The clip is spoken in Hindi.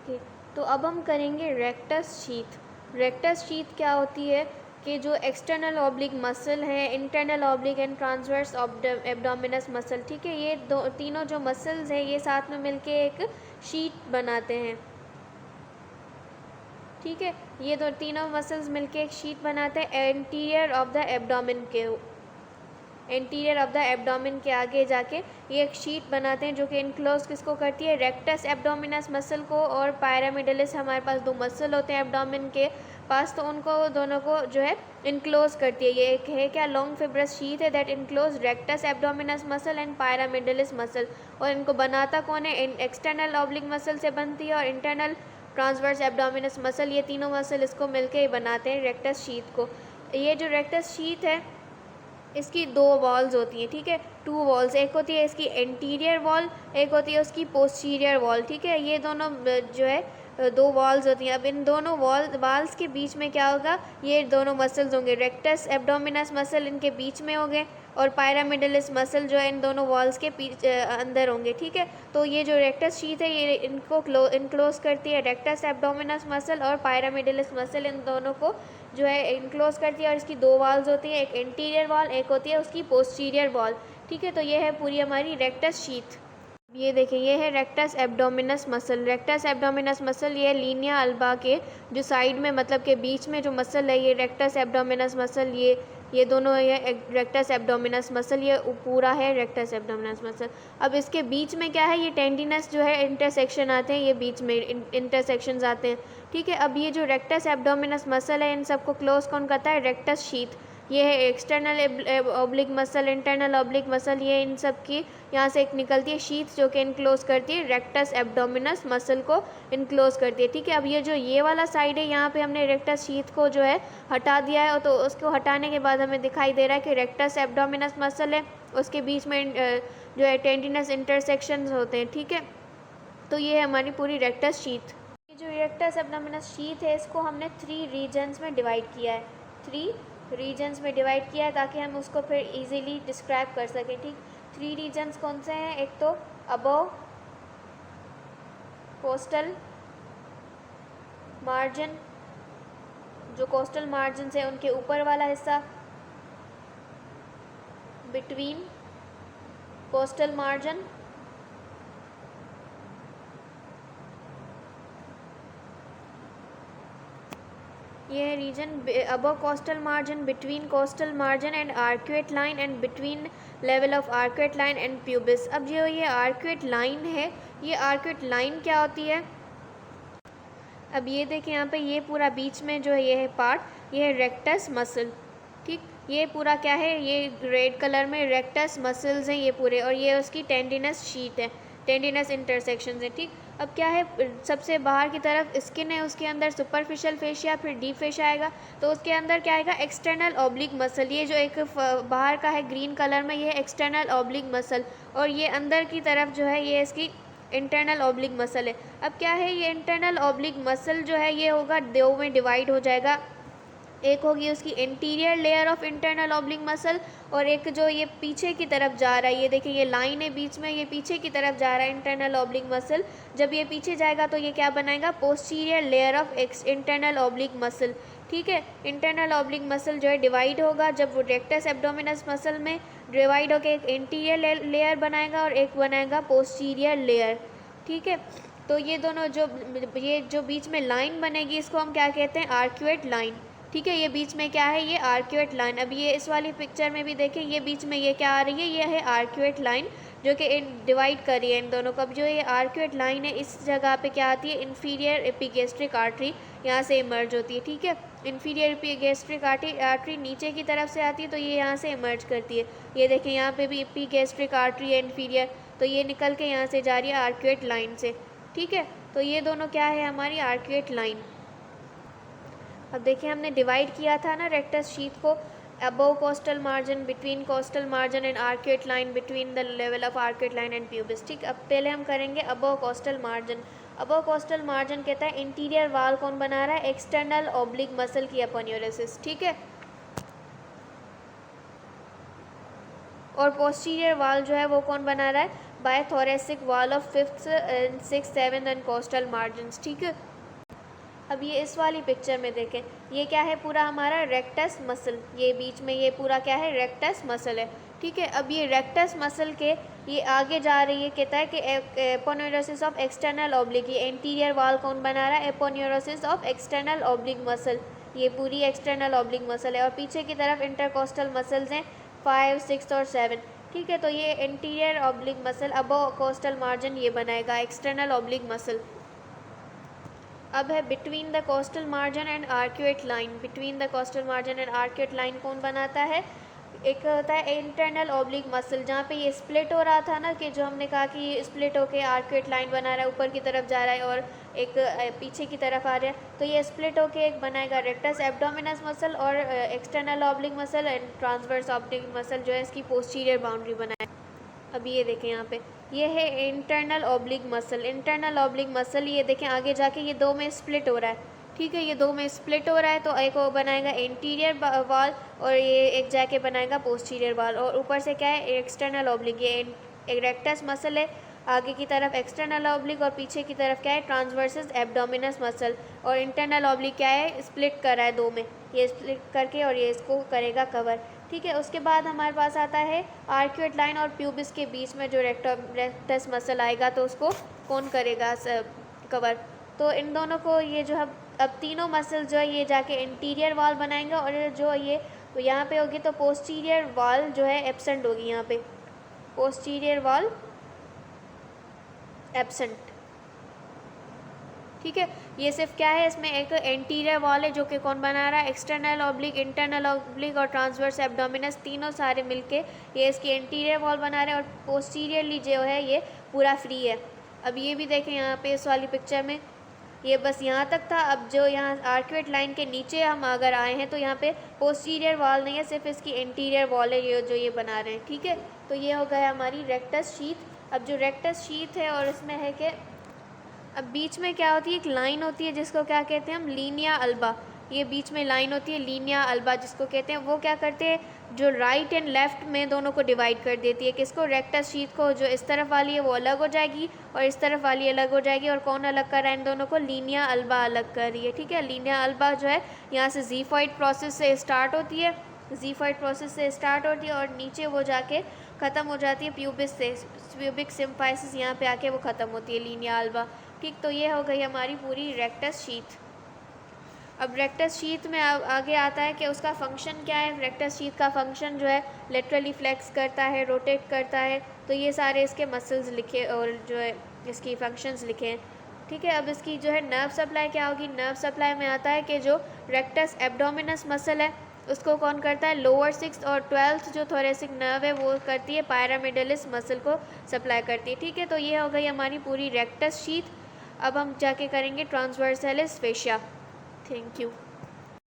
ओके, तो अब हम करेंगे रेक्टस शीथ। रेक्टस शीथ क्या होती है कि जो एक्सटर्नल ऑब्लिक मसल है, internal oblique and transverse abdominis muscle, ठीक है, ये दो तीनों जो मसल्स हैं ये साथ में मिलके एक शीट बनाते हैं। ठीक है, ये दो तीनों मसल्स मिलके एक शीट बनाते हैं एंटीरियर ऑफ द एब्डोमेन के, एंटीरियर ऑफ द एब्डोमेन के आगे जाके ये एक शीट बनाते हैं जो कि इनक्लोज किसको करती है, रेक्टस एब्डोमिनस मसल को, और पायरामिडिलिस हमारे पास दो मसल होते हैं एब्डोमेन के पास, तो उनको दोनों को जो है इनक्लोज करती है। ये एक है क्या, लॉन्ग फिब्रस शीट है that enclose rectus abdominis muscle and pyramidalis muscle. और इनको बनाता कौन है, एक्सटर्नल ऑब्लिक मसल से बनती है और इंटरनल ट्रांसवर्स एब्डोमिनस मसल, ये तीनों मसल इसको मिलके ही बनाते हैं रेक्टस शीट को। ये जो रेक्टस शीट है इसकी दो वॉल्स होती हैं, ठीक है, टू वॉल्स, एक होती है इसकी एंटीरियर वॉल, एक होती है उसकी पोस्टीरियर वॉल, ठीक है, ये दोनों जो है दो वॉल्स होती हैं। अब इन दोनों वॉल्स के बीच में क्या होगा, ये दोनों मसल्स होंगे, रेक्टस एब्डोमिनस मसल इनके बीच में होंगे और पायरामिडिलिस मसल जो है इन दोनों वॉल्स के अंदर होंगे, ठीक है। तो ये जो रेक्टस शीथ है ये इनको इनक्लोज करती है, रेक्टस एब्डोमिनस मसल और पायरामिडिलिस मसल इन दोनों को जो है इनक्लोज करती है। और इसकी दो वॉल्स होती हैं, एक इंटीरियर वॉल, एक होती है उसकी पोस्टीरियर वॉल, ठीक है। तो ये है पूरी हमारी रेक्टस शीथ। ये देखें, ये है rectus abdominis muscle. Rectus abdominis muscle ये लीनिया अल्बा के जो साइड में मतलब के बीच में जो मसल है ये रेक्टस एब्डोमिनस मसल, ये दोनों ये रेक्टस एब्डोमिनस मसल, ये पूरा है रेक्टस एब्डोमिनस मसल। अब इसके बीच में क्या है, ये टेंडिनस जो है इंटरसेक्शन आते हैं, ये बीच में इंटरसेक्शंस आते हैं, ठीक है। अब ये जो रेक्टस एब्डोमिनस मसल है इन सबको क्लोज कौन करता है, रेक्टस शीथ। ये है external oblique muscle, internal oblique muscle, ये इन सब की यहाँ से एक निकलती है शीथ जो कि इनक्लोज करती है रेक्टस एब्डोमिनस मसल को इनक्लोज करती है, ठीक है। अब ये वाला साइड है, यहाँ पे हमने रेक्टस शीथ को जो है हटा दिया है, तो उसको हटाने के बाद हमें दिखाई दे रहा है कि रेक्टस एब्डोमिनस मसल है, उसके बीच में जो है टेंडिनस इंटरसेक्शंस होते हैं, ठीक है। तो ये है हमारी पूरी रेक्टस शीथ। ये जो रेक्टस एब्डोमिनस शीथ है इसको हमने 3 रीजन्स में डिवाइड किया है, 3 रीजन्स में डिवाइड किया है ताकि हम उसको फिर इजीली डिस्क्राइब कर सकें, ठीक। 3 रीजन्स कौन से हैं, एक तो अबव कोस्टल मार्जिन, जो कोस्टल मार्जिन है उनके ऊपर वाला हिस्सा, बिटवीन कोस्टल मार्जिन, ये है region above coastal margin, between coastal margin and arcuate line, and between level of arcuate line and pubis. अब जो ये आर्क्वेट लाइन है, ये आर्क्वेट लाइन क्या होती है, अब ये देखें यहाँ पे ये पूरा बीच में जो है ये है पार्ट, ये है रेक्टस मसल, ठीक, ये पूरा क्या है, ये रेड कलर में रेक्टस मसल्स हैं ये पूरे, और ये उसकी टेंडिनस शीट है, टेंडिनस इंटरसेक्शंस है, ठीक। अब क्या है, सबसे बाहर की तरफ स्किन है, उसके अंदर सुपरफिशियल फेशिया, फिर डीप फेशिया आएगा, तो उसके अंदर क्या आएगा, एक्सटर्नल ऑब्लिक मसल, ये जो एक बाहर का है ग्रीन कलर में ये है एक्सटर्नल ऑब्लिक मसल, और ये अंदर की तरफ जो है ये इसकी इंटरनल ऑब्लिक मसल है। अब क्या है, ये इंटरनल ऑब्लिक मसल जो है ये होगा दो में डिवाइड हो जाएगा, एक होगी उसकी interior layer of internal oblique muscle, और एक जो ये पीछे की तरफ जा रहा है, ये देखिए ये लाइन है बीच में, ये पीछे की तरफ जा रहा है इंटरनल ऑब्लिक मसल, जब ये पीछे जाएगा तो ये क्या बनाएगा, posterior layer of internal oblique muscle, ठीक है। इंटरनल ऑब्लिक मसल जो है डिवाइड होगा जब वो रेक्टस एब्डोमिनस मसल में डिवाइड होकर एक इंटीरियर लेयर बनाएगा और एक बनाएगा पोस्टीरियर लेयर, ठीक है। तो ये दोनों जो बीच में लाइन बनेगी इसको हम क्या कहते हैं, आर्क्वेट लाइन, ठीक है। ये बीच में क्या है, ये आर्क्वेट लाइन। अब ये इस वाली पिक्चर में भी देखें, ये बीच में ये क्या आ रही है, ये है आर्क्वेट लाइन जो कि डिवाइड कर रही है इन दोनों को। अब जो ये आर्क्वेट लाइन है इस जगह पे क्या आती है, इन्फीरियर एपिगेस्ट्रिक आर्टरी यहाँ से इमर्ज होती है, ठीक है। इन्फीरियर एपिगेस्ट्रिक आर्टरी नीचे की तरफ से आती है तो ये यहाँ से इमर्ज करती है, ये देखें यहाँ पे भी एपिगेस्ट्रिक आर्टरी है इन्फीरियर, तो ये निकल के यहाँ से जा रही है आर्क्वेट लाइन से, ठीक है। तो ये दोनों क्या है, हमारी आर्क्वेट लाइन। अब देखिए हमने डिवाइड किया था ना रेक्टस शीथ को, above coastal margin, between coastal margin and arcuate line, between the level of arcuate line and pubis, ठीक। अब पहले हम करेंगे above coastal margin. Above coastal margin कहता है इंटीरियर वाल कौन बना रहा है, एक्सटर्नल ऑब्लिक मसल की अपोन्यूरोसिस, ठीक है। और पोस्टीरियर वाल जो है वो कौन बना रहा है, by thoracic wall of 5th and 6th 7th and coastal margins. ठीक है, अब ये इस वाली पिक्चर में देखें, ये क्या है, पूरा हमारा रेक्टस मसल, ये बीच में ये पूरा क्या है, रेक्टस मसल है। ठीक है, अब ये रेक्टस मसल के ये आगे जा रही है, कहता है कि एपोन्यूरोसिस ऑफ एक्सटर्नल ऑब्लिक, ये एंटीरियर वॉल कौन बना रहा है, aponeurosis of external oblique muscle, ये पूरी एक्सटर्नल ऑब्लिक मसल है। और पीछे की तरफ इंटरकोस्टल मसल्स हैं 5, 6 और 7। ठीक है, तो ये anterior oblique muscle above coastal margin ये बनाएगा एक्सटर्नल ऑब्लिक मसल। अब है between the coastal margin and arcuate line, between the coastal margin and arcuate line कौन बनाता है, एक होता है इंटरनल ऑब्लिक मसल, जहाँ पे ये स्प्लिट हो रहा था ना, कि जो हमने कहा कि ये स्प्लिट होके आर्क्यूएट लाइन बना रहा है, ऊपर की तरफ जा रहा है और एक पीछे की तरफ आ रहा है, तो ये स्प्लिट होके एक बनाएगा रेक्टस एब्डोमिनस मसल और external oblique muscle and transverse oblique muscle जो है इसकी पोस्टीरियर बाउंड्री बनाए। अब ये देखें यहाँ पे, ये है internal oblique muscle, internal oblique muscle, ये देखें आगे जाके ये दो में स्प्लिट हो रहा है। ठीक है, ये दो में स्प्लिट हो रहा है, तो एक वो बनाएगा इंटीरियर वॉल और ये एक जाके बनाएगा पोस्टीरियर वॉल, और ऊपर से क्या है, एक्सटर्नल ऑब्लिक, ये एक रेक्टस मसल है, आगे की तरफ एक्सटर्नल ऑब्लिक और पीछे की तरफ क्या है, ट्रांसवर्सस एब्डोमिनस मसल, और इंटरनल ऑब्लिक क्या है, स्प्लिट कर रहा है दो में, ये स्प्लिट करके और ये इसको करेगा कवर। ठीक है, उसके बाद हमारे पास आता है आर्क्यूएट लाइन और प्यूबिस के बीच में जो रेक्टस मसल आएगा, तो उसको कौन करेगा कवर। तो इन दोनों को ये जो है, अब तीनों मसल जो है ये जाके इंटीरियर वॉल बनाएंगे, और जो ये तो यहाँ पे होगी तो पोस्टीरियर वॉल जो है एब्सेंट होगी, यहाँ पे पोस्टीरियर वॉल एब्सेंट। ठीक है, ये सिर्फ क्या है, इसमें एक एंटीरियर वॉल है जो कि कौन बना रहा है, एक्सटर्नल ऑब्लिक, इंटरनल ऑब्लिक और ट्रांसवर्स एब्डोमिनस, तीनों सारे मिलके ये इसकी एंटीरियर वॉल बना रहे हैं, और पोस्टीरियरली जो है ये पूरा फ्री है। अब ये भी देखें यहाँ पे इस वाली पिक्चर में, ये बस यहाँ तक था। अब जो यहाँ आर्क्यूएट लाइन के नीचे हम अगर आए हैं तो यहाँ पे पोस्टीरियर वॉल नहीं है, सिर्फ इसकी इंटीरियर वॉल है ये जो ये बना रहे हैं। ठीक है, तो ये हो गया हमारी रेक्टस शीथ। अब जो रेक्टस शीथ है और इसमें है कि अब बीच में क्या होती है, एक लाइन होती है जिसको क्या कहते हैं हम, लीनिया अल्बा, ये बीच में लाइन होती है लीनिया अल्बा जिसको कहते हैं, वो क्या करते हैं, जो राइट एंड लेफ़्ट में दोनों को डिवाइड कर देती है, किसको, रेक्टस शीथ को, जो इस तरफ वाली है वो अलग हो जाएगी और इस तरफ वाली अलग हो जाएगी, और कौन अलग कर रहा है इन दोनों को, लीनिया अल्बा अलग कर रही है। ठीक है, लीनिया अल्बा जो है यहाँ से ज़ीफॉइड प्रोसेस से स्टार्ट होती है, ज़ीफॉइड प्रोसेस से स्टार्ट होती है और नीचे वो जाके ख़त्म हो जाती है प्यूबिस से, प्यूबिक सिम्फाइसिस यहाँ पे आके वो ख़त्म होती है लीनिया अल्बा। ठीक, तो ये हो गई हमारी पूरी रेक्टस शीथ। अब रेक्टस शीथ में आगे आता है कि उसका फंक्शन क्या है। रेक्टस शीथ का फंक्शन जो है लेटरली फ्लेक्स करता है, रोटेट करता है, तो ये सारे इसके मसल्स लिखे और जो है इसकी फंक्शंस लिखे हैं। ठीक है, अब इसकी जो है नर्व सप्लाई क्या होगी, नर्व सप्लाई में आता है कि जो रेक्टस एब्डोमिनस मसल है उसको कौन करता है, लोअर 6th और 12th जो थोरेसिक नर्व है वो करती है, पायरामिडलिस मसल को सप्लाई करती है। ठीक है, तो ये हो गई हमारी पूरी रेक्टस शीथ। अब हम जाके करेंगे ट्रांसवर्सलिस फेशिया। Thank you.